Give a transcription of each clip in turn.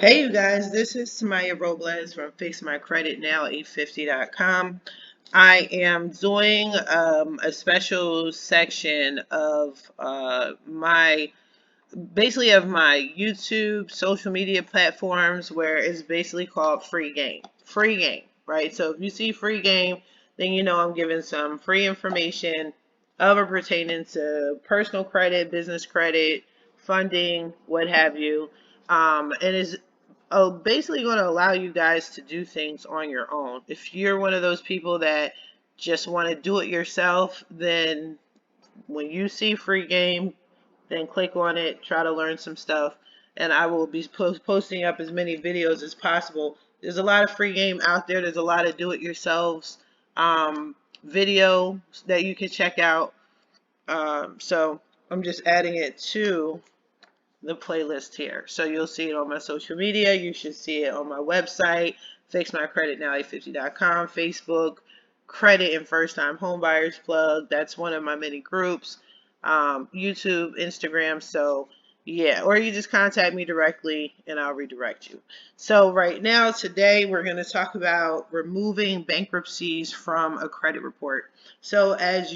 Hey you guys, this is Tamiya Robles from FixMyCreditNow850.com. I am doing a special section of my YouTube social media platforms where it's basically called free game. Free game, right? So if you see free game, then you know I'm giving some free information of or pertaining to personal credit, business credit, funding, what have you. And is basically going to allow you guys to do things on your own. If you're one of those people that just want to do it yourself, then when you see free game, then click on it, try to learn some stuff, and I will be posting up as many videos as possible. There's a lot of free game out there. There's a lot of do-it-yourselves video that you can check out. So I'm just adding it to the playlist here. So you'll see it on my social media. You should see it on my website, fixmycreditnow850.com, Facebook, Credit and First Time Homebuyers Plug. That's one of my many groups. YouTube, Instagram. So yeah, or you just contact me directly and I'll redirect you. So right now, today, we're going to talk about removing bankruptcies from a credit report. So as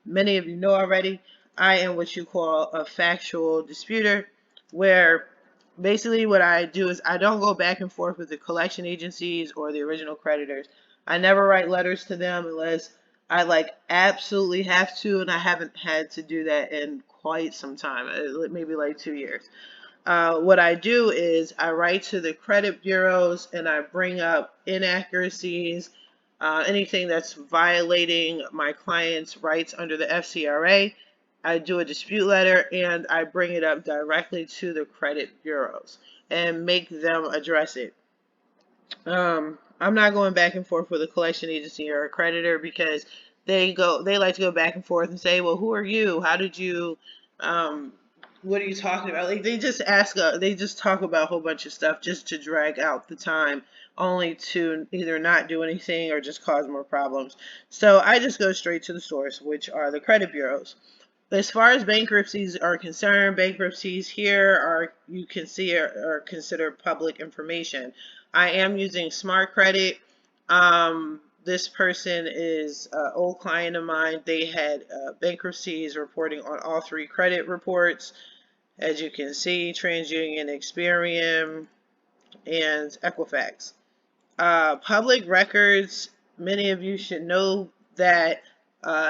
many of you know already, I am what you call a factual disputer, where basically what I do is I don't go back and forth with the collection agencies or the original creditors. I never write letters to them unless I absolutely have to, and I haven't had to do that in quite some time, maybe like 2 years. What I do is I write to the credit bureaus and I bring up inaccuracies, anything that's violating my client's rights under the FCRA. I do a dispute letter and I bring it up directly to the credit bureaus and make them address it. I'm not going back and forth with a collection agency or a creditor because they like to go back and forth and say, well, who are you? How did you, what are you talking about? Like they just talk about a whole bunch of stuff just to drag out the time, only to either not do anything or just cause more problems. So I just go straight to the source, which are the credit bureaus. As far as bankruptcies are concerned, bankruptcies here you can see are considered public information. I am using Smart Credit. This person is an old client of mine. They had bankruptcies reporting on all 3 credit reports. As you can see, TransUnion, Experian, and Equifax. Public records, many of you should know that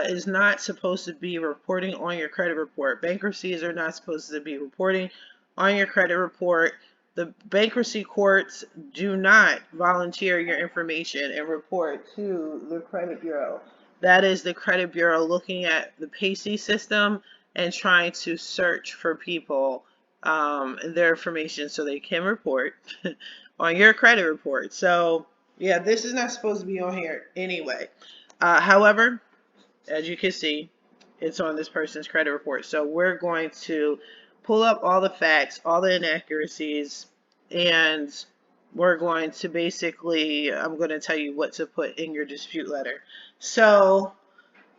is not supposed to be reporting on your credit report. Bankruptcies are not supposed to be reporting on your credit report. The bankruptcy courts do not volunteer your information and report to the credit bureau. That is the credit bureau looking at the PACE system and trying to search for people and their information so they can report on your credit report. So yeah, this is not supposed to be on here anyway. However, as you can see, it's on this person's credit report. So we're going to pull up all the facts, all the inaccuracies, and we're going to basically, I'm going to tell you what to put in your dispute letter. So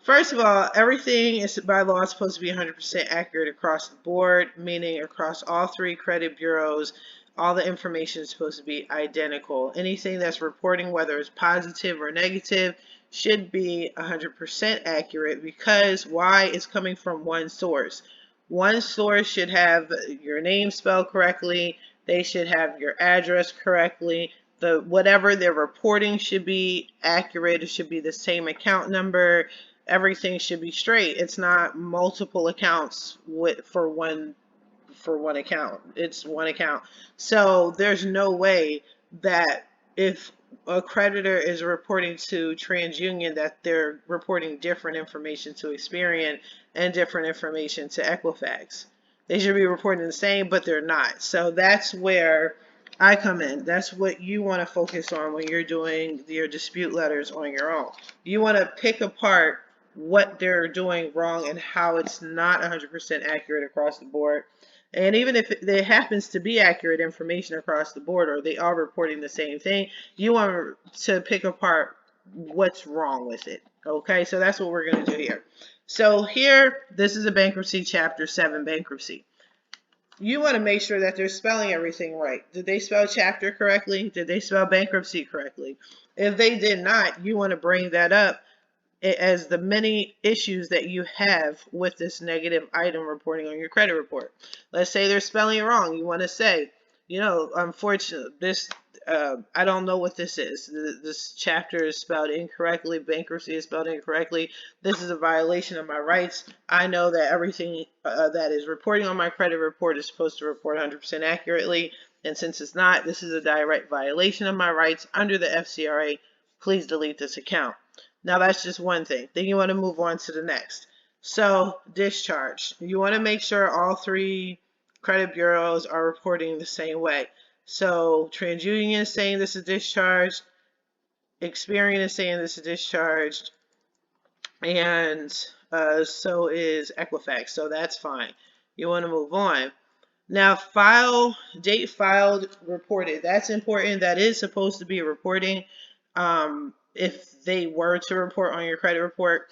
first of all, everything is by law supposed to be 100% accurate across the board, meaning across all 3 credit bureaus. All the information is supposed to be identical. Anything that's reporting, whether it's positive or negative, should be 100% accurate because why? It's coming from one source. One source should have your name spelled correctly. They should have your address correctly. Whatever they're reporting should be accurate. It should be the same account number. Everything should be straight. It's not multiple accounts for one account. It's one account. So there's no way that if a creditor is reporting to TransUnion that they're reporting different information to Experian and different information to Equifax. They should be reporting the same, but they're not. So that's where I come in. That's what you want to focus on when you're doing your dispute letters on your own. You want to pick apart what they're doing wrong and how it's not 100% accurate across the board. And even if it happens to be accurate information across the board or they are reporting the same thing, you want to pick apart what's wrong with it. Okay, so that's what we're going to do here. So here, this is a bankruptcy, Chapter 7 bankruptcy. you want to make sure that they're spelling everything right. Did they spell chapter correctly? Did they spell bankruptcy correctly? If they did not, you want to bring that up as the many issues that you have with this negative item reporting on your credit report. Let's say they're spelling it wrong. You want to say, you know, unfortunately, this, I don't know what this is. This chapter is spelled incorrectly. Bankruptcy is spelled incorrectly. This is a violation of my rights. I know that everything that is reporting on my credit report is supposed to report 100% accurately. And since it's not, this is a direct violation of my rights under the FCRA. Please delete this account. Now that's just one thing. Then you want to move on to the next. So discharge. You want to make sure all three credit bureaus are reporting the same way. So TransUnion is saying this is discharged. Experian is saying this is discharged. And so is Equifax. So that's fine. You want to move on. Now, date filed, reported. That's important. That is supposed to be reporting. If they were to report on your credit report,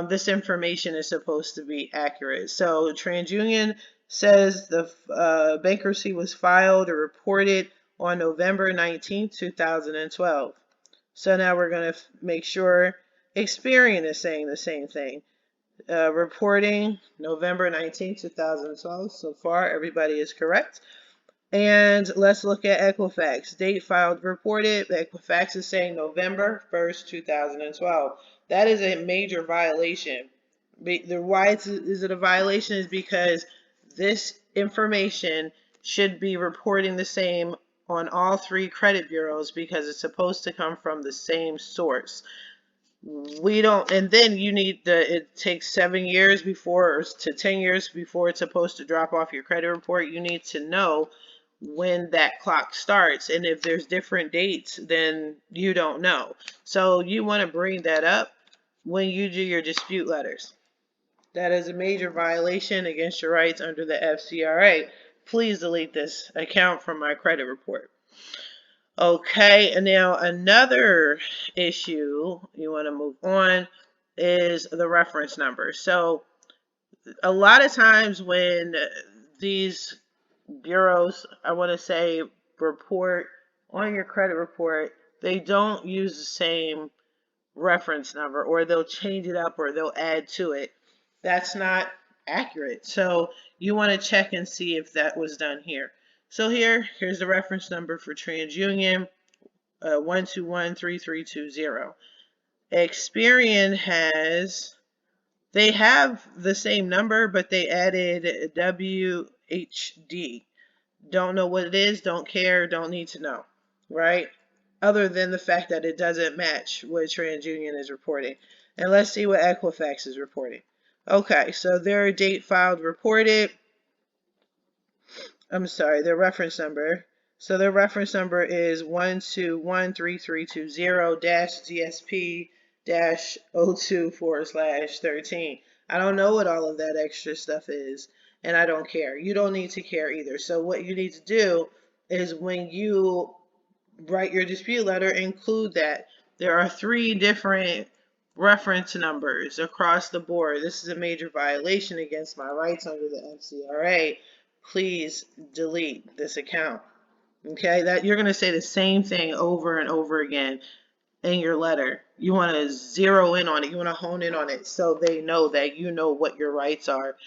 this information is supposed to be accurate. So TransUnion says the bankruptcy was filed or reported on November 19, 2012. So now we're going to make sure Experian is saying the same thing. Reporting November 19, 2012. So far, everybody is correct. And let's look at Equifax. Date filed reported. Equifax is saying November 1st, 2012. That is a major violation. Why is it a violation is because this information should be reporting the same on all three credit bureaus because it's supposed to come from the same source. We don't, and then you need it takes 7 years before, or to 10 years before it's supposed to drop off your credit report. You need to know when that clock starts, and if there's different dates, then you don't know. So you want to bring that up when you do your dispute letters. That is a major violation against your rights under the FCRA. Please delete this account from my credit report. Okay, and now another issue you want to move on is the reference number. So a lot of times when these bureaus, I want to say, report on your credit report, they don't use the same reference number, or they'll change it up, or they'll add to it. That's not accurate. So you want to check and see if that was done here. So here's the reference number for TransUnion, 1213320. Experian they have the same number, but they added WHD. Don't know what it is, don't care, don't need to know, right? Other than the fact that it doesn't match what TransUnion is reporting. And let's see what Equifax is reporting. Okay, so their date filed reported, their reference number. So their reference number is 1213320-GSP-02/13. I don't know what all of that extra stuff is, and I don't care. You don't need to care either. So what you need to do is when you write your dispute letter, include that. There are 3 different reference numbers across the board. This is a major violation against my rights under the FCRA. Please delete this account. Okay, that you're going to say the same thing over and over again in your letter. You want to zero in on it. You want to hone in on it so they know that you know what your rights are.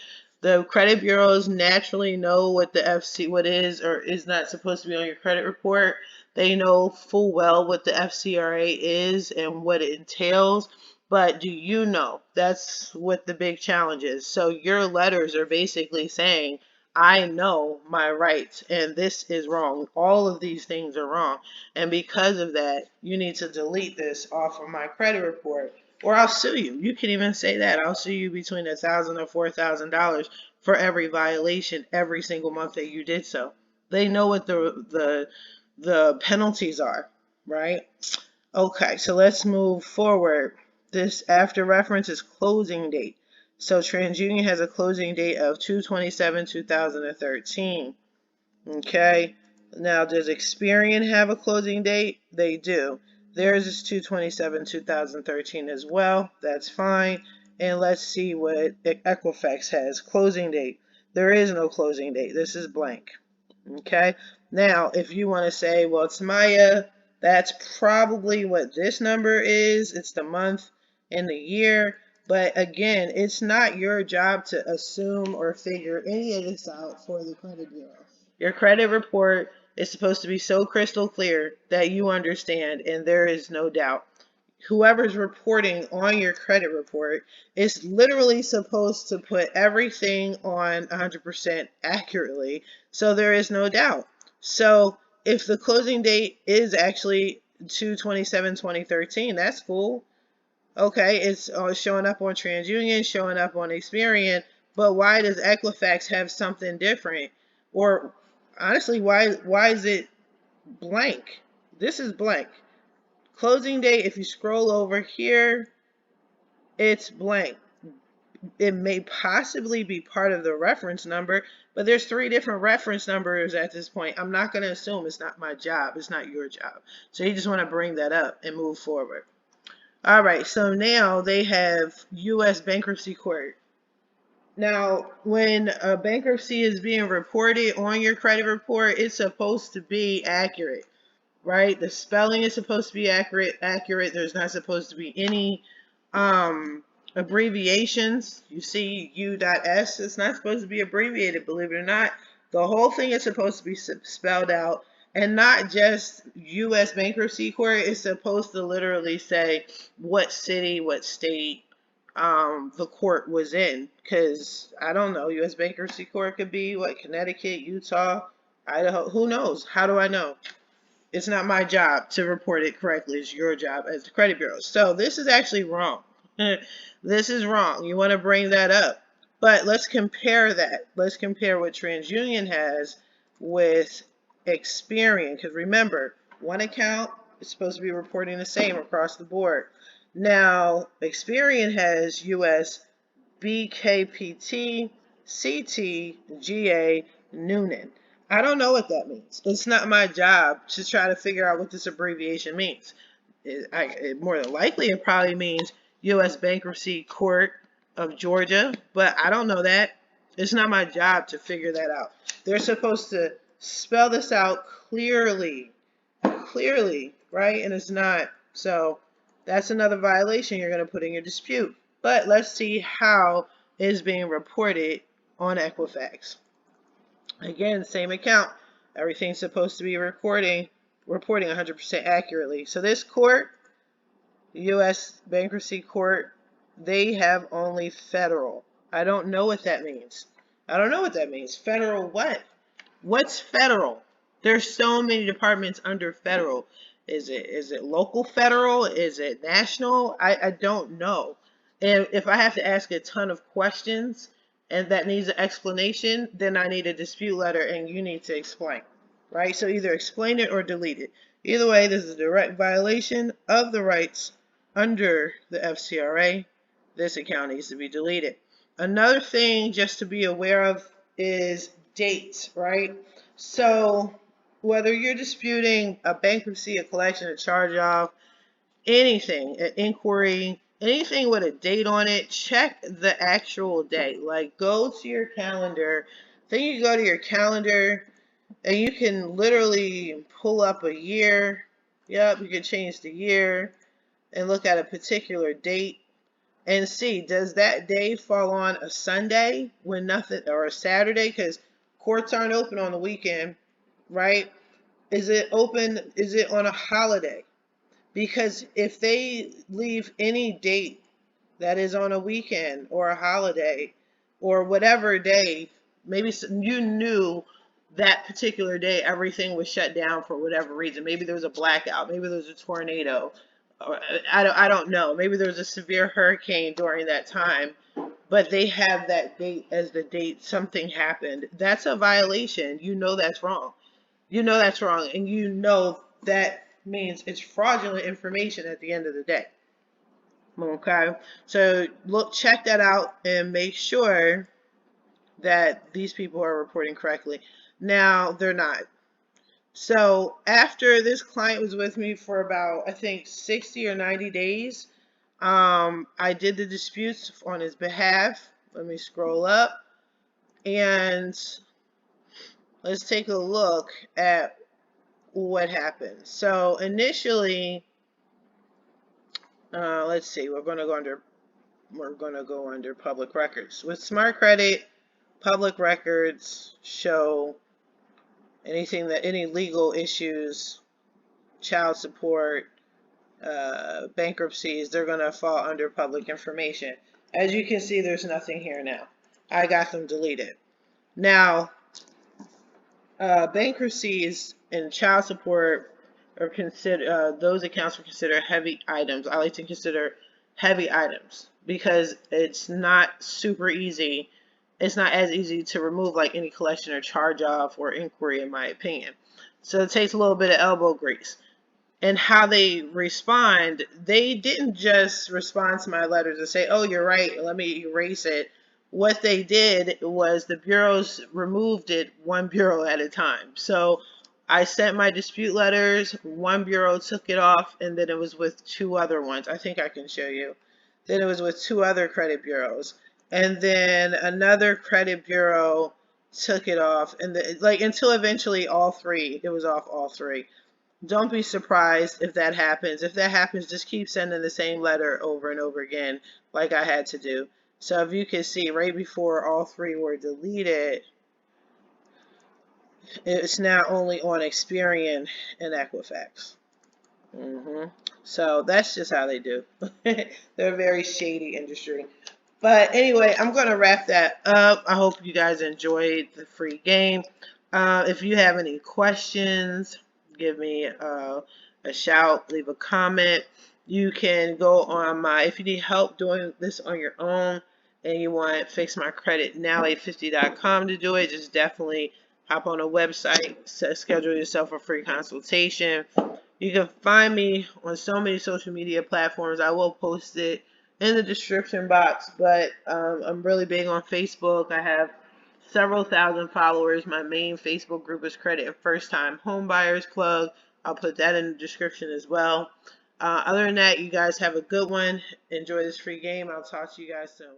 The credit bureaus naturally know what what is or is not supposed to be on your credit report. They know full well what the FCRA is and what it entails. But do you know? That's what the big challenge is. So your letters are basically saying, I know my rights and this is wrong. All of these things are wrong. And because of that, you need to delete this off of my credit report or I'll sue you. You can even say that. I'll sue you between $1,000 or $4,000 for every violation every single month that you did so. They know what the penalties are, right? Okay, so let's move forward. This after reference is closing date. So TransUnion has a closing date of 2/27/2013. Okay. Now, does Experian have a closing date? They do. Theirs is 2/27/2013 as well. That's fine. And let's see what Equifax has. Closing date. There is no closing date. This is blank. Okay. Now, if you want to say, well, Tamiya, that's probably what this number is. It's the month and the year. But again, it's not your job to assume or figure any of this out for the credit bureau. Your credit report is supposed to be so crystal clear that you understand and there is no doubt. Whoever's reporting on your credit report is literally supposed to put everything on 100% accurately, so there is no doubt. So if the closing date is actually 2/27/2013, that's cool. Okay, it's showing up on TransUnion, showing up on Experian, but why does Equifax have something different? Or honestly, why is it blank? This is blank. Closing date, if you scroll over here, it's blank. It may possibly be part of the reference number, but there's 3 different reference numbers at this point. I'm not going to assume. It's not my job. It's not your job. So you just want to bring that up and move forward. All right, so now they have U.S. Bankruptcy Court. Now, when a bankruptcy is being reported on your credit report, it's supposed to be accurate. Right? The spelling is supposed to be accurate. There's not supposed to be any abbreviations. You see U.S. It's not supposed to be abbreviated, believe it or not. The whole thing is supposed to be spelled out, and not just U.S. Bankruptcy Court. It's supposed to literally say what city, what state the court was in. Because, I don't know, U.S. Bankruptcy Court could be, what, Connecticut, Utah, Idaho. Who knows? How do I know? It's not my job to report it correctly. It's your job as the credit bureau. So this is actually wrong. This is wrong. You want to bring that up. But let's compare that. Let's compare what TransUnion has with Experian. Because remember, one account is supposed to be reporting the same across the board. Now, Experian has US BKPT, CT, GA, Noonan. I don't know what that means. It's not my job to try to figure out what this abbreviation means. More than likely, it probably means U.S. Bankruptcy Court of Georgia, but I don't know that. It's not my job to figure that out. They're supposed to spell this out clearly, right? And it's not. So that's another violation you're going to put in your dispute. But let's see how it is being reported on Equifax. Again, same account. Everything's supposed to be reporting 100% accurately. So this court, U.S. Bankruptcy Court, they have only federal. I don't know what that means. I don't know what that means. Federal what? What's federal? There's so many departments under federal. Is it local federal? Is it national? I don't know. And if I have to ask a ton of questions and that needs an explanation, then I need a dispute letter and you need to explain. Right? So either explain it or delete it. Either way, this is a direct violation of the rights under the FCRA. This account needs to be deleted. Another thing just to be aware of is dates, right? So whether you're disputing a bankruptcy, a collection, a charge-off, anything, an inquiry, anything with a date on it, check the actual date. Like, go to your calendar. Then you go to your calendar and you can literally pull up a year. Yep, you can change the year and look at a particular date and see, does that day fall on a Sunday when nothing, or a Saturday, because courts aren't open on the weekend, right? Is it open, is it on a holiday? Because if they leave any date that is on a weekend or a holiday or whatever day, maybe you knew that particular day everything was shut down for whatever reason. Maybe there was a blackout. Maybe there was a tornado. Or, I don't know. Maybe there was a severe hurricane during that time. But they have that date as the date something happened. That's a violation. You know that's wrong. You know that's wrong. And you know that means it's fraudulent information at the end of the day. Okay, so check that out and make sure that these people are reporting correctly. Now, they're not. So after this client was with me for about, I think, 60 or 90 days, I did the disputes on his behalf. Let me scroll up. And let's take a look at what happened. So initially, let's see, we're going to go under public records. With Smart Credit, public records show any legal issues, child support, bankruptcies, they're going to fall under public information. As you can see, there's nothing here now. I got them deleted. Now, bankruptcies and child support are considered, those accounts are considered heavy items. I like to consider heavy items because it's not super easy. It's not as easy to remove like any collection or charge off or inquiry, in my opinion. So it takes a little bit of elbow grease. And how they respond, they didn't just respond to my letters and say, oh, you're right, let me erase it. What they did was the bureaus removed it one bureau at a time. So I sent my dispute letters, one bureau took it off, and then it was with two other ones. I think I can show you. Then it was with two other credit bureaus. And then another credit bureau took it off, and until eventually it was off all three. Don't be surprised if that happens. If that happens, just keep sending the same letter over and over again like I had to do. So if you can see, right before all three were deleted, it's now only on Experian and Equifax. So that's just how they do. They're a very shady industry. But anyway, I'm going to wrap that up. I hope you guys enjoyed the free game. If you have any questions, give me a shout, leave a comment. You can go on if you need help doing this on your own and you want Fix My Credit Now 850.com to do it, just definitely hop on a website, schedule yourself a free consultation. You can find me on so many social media platforms. I will post it in the description box, but I'm really big on Facebook. I have several thousand followers. My main Facebook group is Credit and First Time Home Buyers Club. I'll put that in the description as well. Other than that, you guys have a good one. Enjoy this free game. I'll talk to you guys soon.